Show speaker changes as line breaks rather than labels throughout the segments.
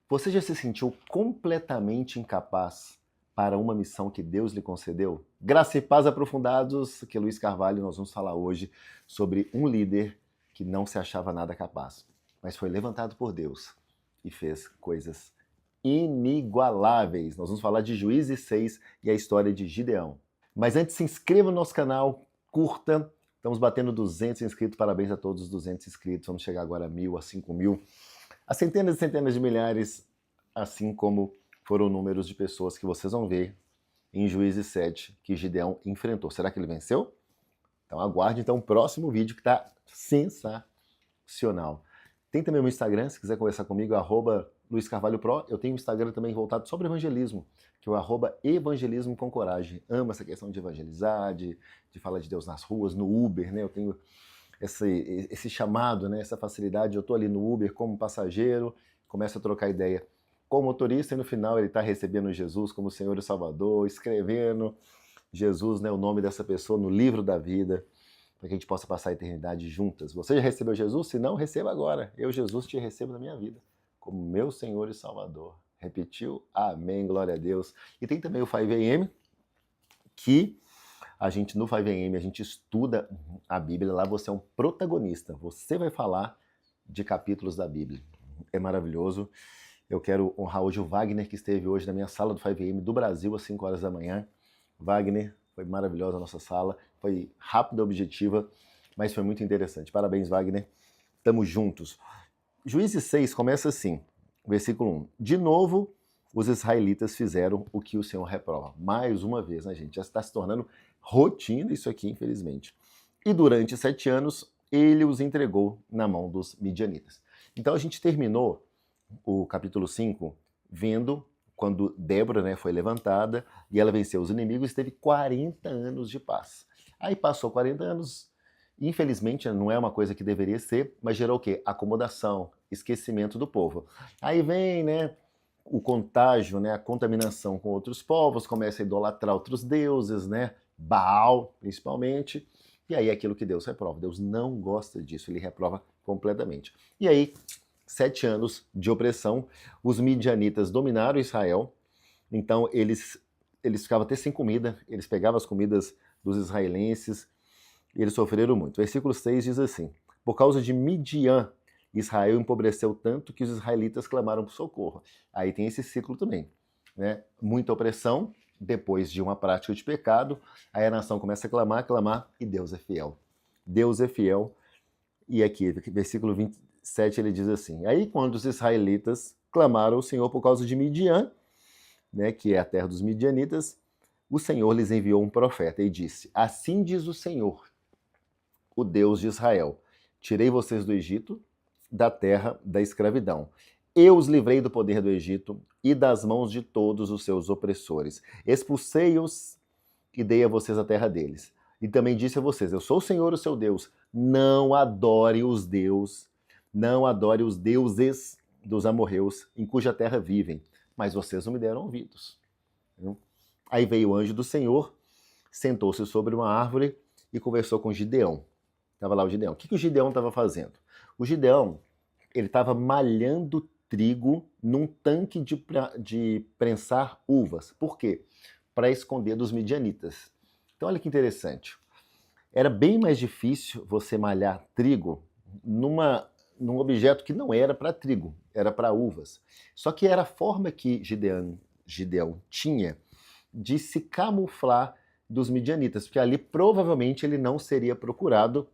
Você já se sentiu completamente incapaz para uma missão que Deus lhe concedeu? Graça e paz aprofundados, que é Luiz Carvalho, nós vamos falar hoje sobre um líder que não se achava nada capaz, mas foi levantado por Deus e fez coisas inigualáveis. Nós vamos falar de Juízes 6 e a história de Gideão. Mas antes, se inscreva no nosso canal, curta. Estamos batendo 200 inscritos, parabéns a todos os 200 inscritos. Vamos chegar agora a 1.000, a 5.000, a centenas e centenas de milhares, assim como foram números de pessoas que vocês vão ver em Juízes 7 que Gideão enfrentou. Será que ele venceu? Então aguarde então o próximo vídeo que está sensacional. Tem também o meu Instagram, se quiser conversar comigo, Luiz Carvalho Pro. Eu tenho um Instagram também voltado sobre evangelismo, que é o @evangelismo com coragem. Amo essa questão de evangelizar, de falar de Deus nas ruas, no Uber, né? Eu tenho esse chamado, né? Essa facilidade. Eu estou ali no Uber como passageiro, começo a trocar ideia com o motorista e no final ele está recebendo Jesus como Senhor e Salvador, escrevendo Jesus, né, o nome dessa pessoa no livro da vida, para que a gente possa passar a eternidade juntas. Você já recebeu Jesus? Se não, receba agora. Eu, Jesus, te recebo na minha vida como meu Senhor e Salvador. Repetiu? Amém, glória a Deus. E tem também o 5am, que a gente no 5am, a gente estuda a Bíblia, lá você é um protagonista, você vai falar de capítulos da Bíblia. É maravilhoso. Eu quero honrar hoje o Wagner, que esteve hoje na minha sala do 5am do Brasil, às 5 horas da manhã. Wagner, foi maravilhosa a nossa sala, foi rápida, objetiva, mas foi muito interessante. Parabéns, Wagner. Tamo juntos. Juízes 6 começa assim, versículo 1. De novo, os israelitas fizeram o que o Senhor reprova. Mais uma vez, né, gente? Já está se tornando rotina isso aqui, infelizmente. E durante 7 anos, ele os entregou na mão dos midianitas. Então a gente terminou o capítulo 5 vendo quando Débora, né, foi levantada e ela venceu os inimigos e teve 40 anos de paz. Aí passou 40 anos, infelizmente não é uma coisa que deveria ser, mas gerou o quê? Acomodação, esquecimento do povo. Aí vem, né, o contágio, né, a contaminação com outros povos, começa a idolatrar outros deuses, né, Baal principalmente, e aí é aquilo que Deus reprova. Deus não gosta disso, ele reprova completamente. E aí 7 anos de opressão, os midianitas dominaram Israel, então eles ficavam até sem comida, eles pegavam as comidas dos israelenses, e eles sofreram muito. Versículo 6 diz assim, por causa de Midian, Israel empobreceu tanto que os israelitas clamaram por socorro. Aí tem esse ciclo também, né? Muita opressão, depois de uma prática de pecado, aí a nação começa a clamar, e Deus é fiel. Deus é fiel, e aqui, versículo 27, ele diz assim, aí quando os israelitas clamaram ao Senhor por causa de Midian, né, que é a terra dos midianitas, o Senhor lhes enviou um profeta e disse, assim diz o Senhor, o Deus de Israel, tirei vocês do Egito, da terra da escravidão. Eu os livrei do poder do Egito e das mãos de todos os seus opressores. Expulsei-os e dei a vocês a terra deles. E também disse a vocês, eu sou o Senhor, o seu Deus. Não adore os deuses dos amorreus, em cuja terra vivem. Mas vocês não me deram ouvidos. Aí veio o anjo do Senhor, sentou-se sobre uma árvore e conversou com Gideão. Estava lá o Gideão. O que o Gideão estava fazendo? O Gideão, ele estava malhando trigo num tanque de prensar uvas. Por quê? Para esconder dos midianitas. Então olha que interessante. Era bem mais difícil você malhar trigo num objeto que não era para trigo, era para uvas. Só que era a forma que Gideão tinha de se camuflar dos midianitas, porque ali provavelmente ele não seria procurado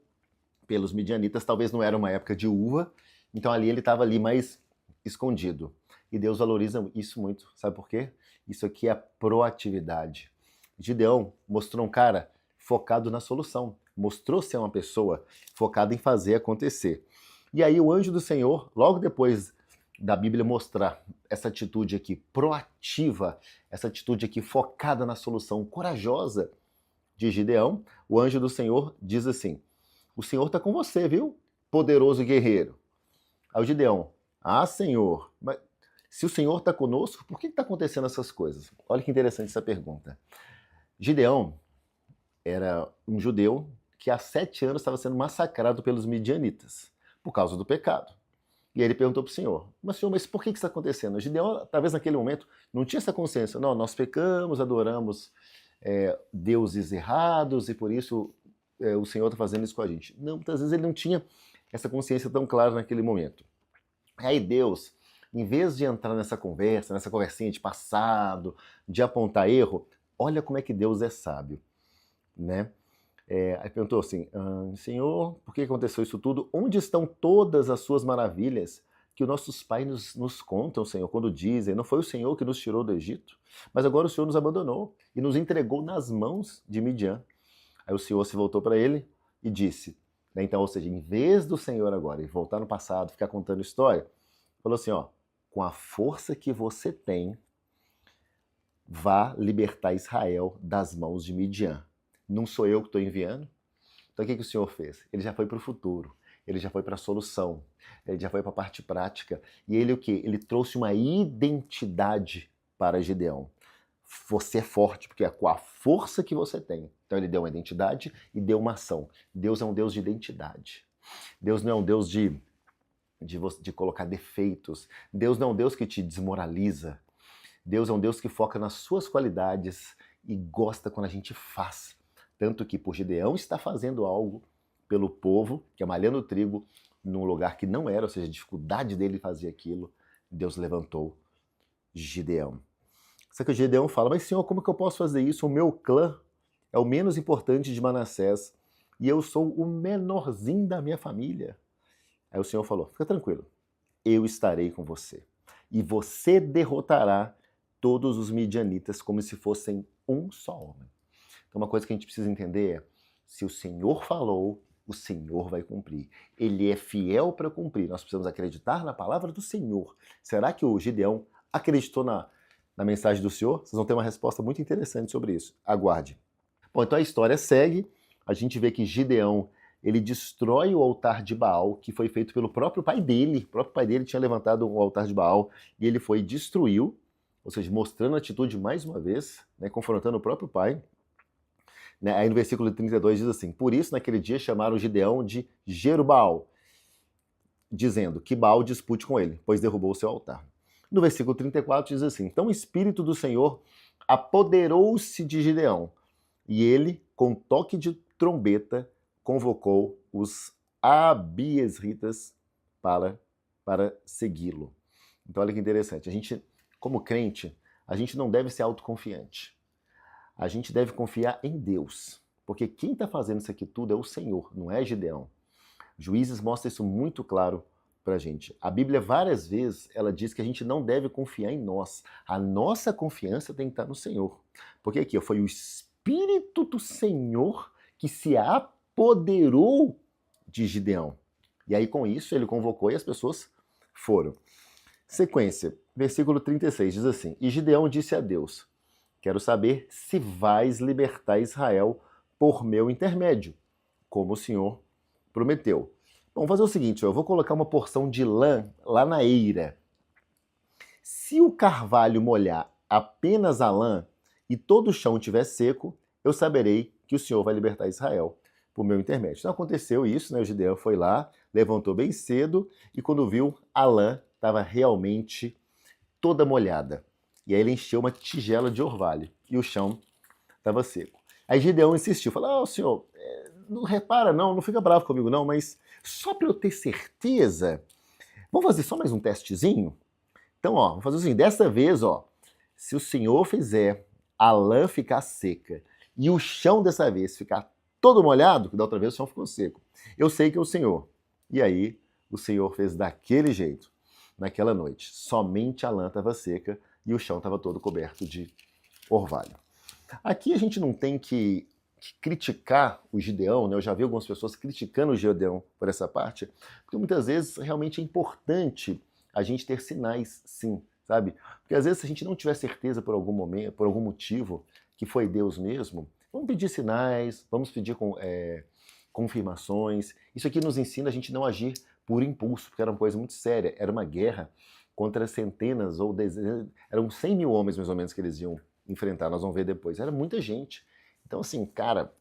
pelos midianitas, talvez não era uma época de uva, então ali ele estava ali mais escondido. E Deus valoriza isso muito, sabe por quê? Isso aqui é proatividade. Gideão mostrou um cara focado na solução, mostrou ser uma pessoa focada em fazer acontecer. E aí o anjo do Senhor, logo depois da Bíblia mostrar essa atitude aqui proativa, essa atitude aqui focada na solução, corajosa de Gideão, o anjo do Senhor diz assim, o Senhor está com você, viu? Poderoso guerreiro. Aí o Gideão, Senhor, mas se o Senhor está conosco, por que está acontecendo essas coisas? Olha que interessante essa pergunta. Gideão era um judeu que há 7 anos estava sendo massacrado pelos midianitas, por causa do pecado. E aí ele perguntou para o Senhor, mas Senhor, mas por que isso está acontecendo? Gideão, talvez naquele momento, não tinha essa consciência. Não, nós pecamos, adoramos deuses errados e por isso o Senhor está fazendo isso com a gente. Não, muitas vezes ele não tinha essa consciência tão clara naquele momento. Aí Deus, em vez de entrar nessa conversa, nessa conversinha de passado, de apontar erro, olha como é que Deus é sábio, né? Aí perguntou assim, Senhor, por que aconteceu isso tudo? Onde estão todas as suas maravilhas que os nossos pais nos contam, Senhor, quando dizem, não foi o Senhor que nos tirou do Egito, mas agora o Senhor nos abandonou e nos entregou nas mãos de Midian. Aí o Senhor se voltou para ele e disse, né, então, ou seja, em vez do Senhor agora voltar no passado, ficar contando história, falou assim, ó, com a força que você tem, vá libertar Israel das mãos de Midian. Não sou eu que estou enviando? Então o que o Senhor fez? Ele já foi para o futuro, ele já foi para a solução, ele já foi para a parte prática. E ele o quê? Ele trouxe uma identidade para Gideão. Você é forte, porque é com a força que você tem. Então ele deu uma identidade e deu uma ação. Deus é um Deus de identidade. Deus não é um Deus de colocar defeitos. Deus não é um Deus que te desmoraliza. Deus é um Deus que foca nas suas qualidades e gosta quando a gente faz. Tanto que por Gideão está fazendo algo pelo povo, que é malhando o trigo, num lugar que não era, ou seja, a dificuldade dele fazer aquilo, Deus levantou Gideão. Só que o Gideão fala, mas Senhor, como que eu posso fazer isso? O meu clã é o menos importante de Manassés e eu sou o menorzinho da minha família. Aí o Senhor falou, fica tranquilo, eu estarei com você e você derrotará todos os midianitas como se fossem um só homem. Então uma coisa que a gente precisa entender é, se o Senhor falou, o Senhor vai cumprir. Ele é fiel para cumprir. Nós precisamos acreditar na palavra do Senhor. Será que o Gideão acreditou na mensagem do Senhor? Vocês vão ter uma resposta muito interessante sobre isso. Aguarde. Bom, então a história segue. A gente vê que Gideão, ele destrói o altar de Baal, que foi feito pelo próprio pai dele. O próprio pai dele tinha levantado um altar de Baal e ele foi e destruiu, ou seja, mostrando a atitude mais uma vez, né, confrontando o próprio pai. Aí no versículo 32 diz assim, por isso naquele dia chamaram Gideão de Jerubbaal, dizendo que Baal dispute com ele, pois derrubou o seu altar. No versículo 34 diz assim, então o Espírito do Senhor apoderou-se de Gideão, e ele, com toque de trombeta, convocou os abiesritas para segui-lo. Então olha que interessante, a gente, como crente, a gente não deve ser autoconfiante. A gente deve confiar em Deus, porque quem está fazendo isso aqui tudo é o Senhor, não é Gideão. Juízes mostra isso muito claro para a gente. A Bíblia várias vezes ela diz que a gente não deve confiar em nós. A nossa confiança tem que estar no Senhor. Porque aqui foi o Espírito do Senhor que se apoderou de Gideão. E aí com isso ele convocou e as pessoas foram. Sequência, versículo 36 diz assim, e Gideão disse a Deus, quero saber se vais libertar Israel por meu intermédio, como o Senhor prometeu. Bom, vamos fazer o seguinte, eu vou colocar uma porção de lã lá na eira. Se o carvalho molhar apenas a lã e todo o chão estiver seco, eu saberei que o Senhor vai libertar Israel por meu intermédio. Então aconteceu isso, né? O Gideão foi lá, levantou bem cedo e quando viu, a lã estava realmente toda molhada. E aí ele encheu uma tigela de orvalho e o chão estava seco. Aí Gideão insistiu, falou, senhor, não repara não fica bravo comigo não, mas só para eu ter certeza, vamos fazer só mais um testezinho? Então, ó, vamos fazer assim, dessa vez, ó, se o Senhor fizer a lã ficar seca e o chão dessa vez ficar todo molhado, que da outra vez o chão ficou seco, eu sei que é o Senhor. E aí o Senhor fez daquele jeito, naquela noite. Somente a lã estava seca e o chão estava todo coberto de orvalho. Aqui a gente não tem que criticar o Gideão, né? Eu já vi algumas pessoas criticando o Gideão por essa parte, porque muitas vezes realmente é importante a gente ter sinais, sim, sabe? Porque às vezes se a gente não tiver certeza por algum momento, por algum motivo, que foi Deus mesmo, vamos pedir sinais, vamos pedir confirmações. Isso aqui nos ensina a gente não agir por impulso, porque era uma coisa muito séria, era uma guerra contra centenas ou dezenas, eram 100 mil homens mais ou menos que eles iam enfrentar, nós vamos ver depois, era muita gente. Então assim, cara,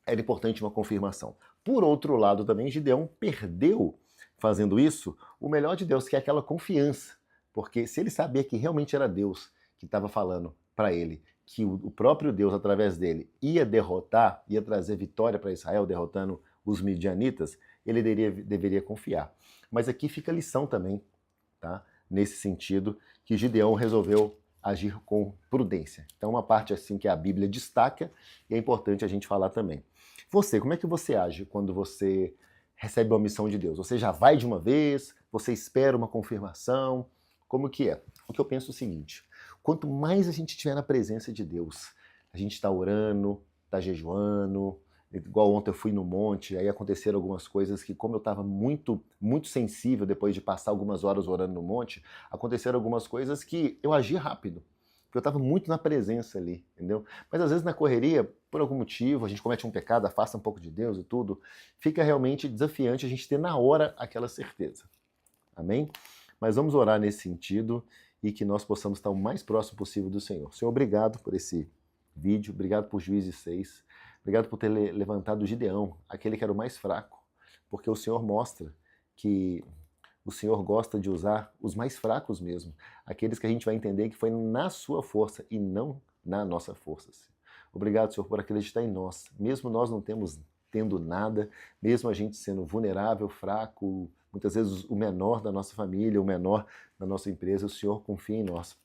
era importante uma confirmação. Por outro lado também, Gideão perdeu fazendo isso, o melhor de Deus, que é aquela confiança. Porque se ele sabia que realmente era Deus que estava falando para ele, que o próprio Deus, através dele, ia derrotar, ia trazer vitória para Israel, derrotando os midianitas, ele deveria confiar. Mas aqui fica a lição também, tá? Nesse sentido, que Gideão resolveu agir com prudência. Então, uma parte assim que a Bíblia destaca e é importante a gente falar também. Você, como é que você age quando você recebe uma missão de Deus? Você já vai de uma vez? Você espera uma confirmação? Como que é? O que eu penso é o seguinte, quanto mais a gente estiver na presença de Deus, a gente está orando, está jejuando, igual ontem eu fui no monte, aí aconteceram algumas coisas que, como eu estava muito sensível depois de passar algumas horas orando no monte, aconteceram algumas coisas que eu agi rápido, porque eu estava muito na presença ali, entendeu? Mas às vezes na correria, por algum motivo, a gente comete um pecado, afasta um pouco de Deus e tudo, fica realmente desafiante a gente ter na hora aquela certeza. Amém? Mas vamos orar nesse sentido e que nós possamos estar o mais próximo possível do Senhor. Senhor, obrigado por esse vídeo, obrigado por Juízes 6, obrigado por ter levantado Gideão, aquele que era o mais fraco, porque o Senhor mostra que o Senhor gosta de usar os mais fracos mesmo, aqueles que a gente vai entender que foi na sua força e não na nossa força. Obrigado, Senhor, por acreditar em nós, mesmo nós não tendo nada, mesmo a gente sendo vulnerável, fraco, muitas vezes o menor da nossa família, o menor da nossa empresa, o Senhor confia em nós,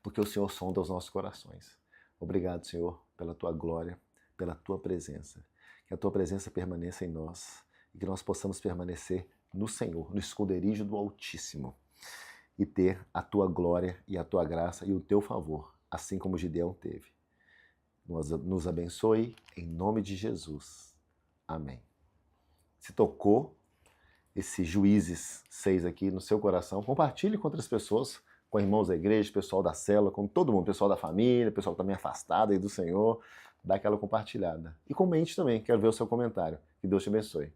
porque o Senhor sonda os nossos corações. Obrigado, Senhor, pela Tua glória, pela Tua presença. Que a Tua presença permaneça em nós e que nós possamos permanecer no Senhor, no esconderijo do Altíssimo e ter a Tua glória e a Tua graça e o Teu favor, assim como Gideão teve. Nos abençoe, em nome de Jesus. Amém. Se tocou esse Juízes 6 aqui no seu coração, compartilhe com outras pessoas, com irmãos da igreja, pessoal da célula, com todo mundo, pessoal da família, pessoal que está meio afastado aí do Senhor, dá aquela compartilhada. E comente também, quero ver o seu comentário. Que Deus te abençoe.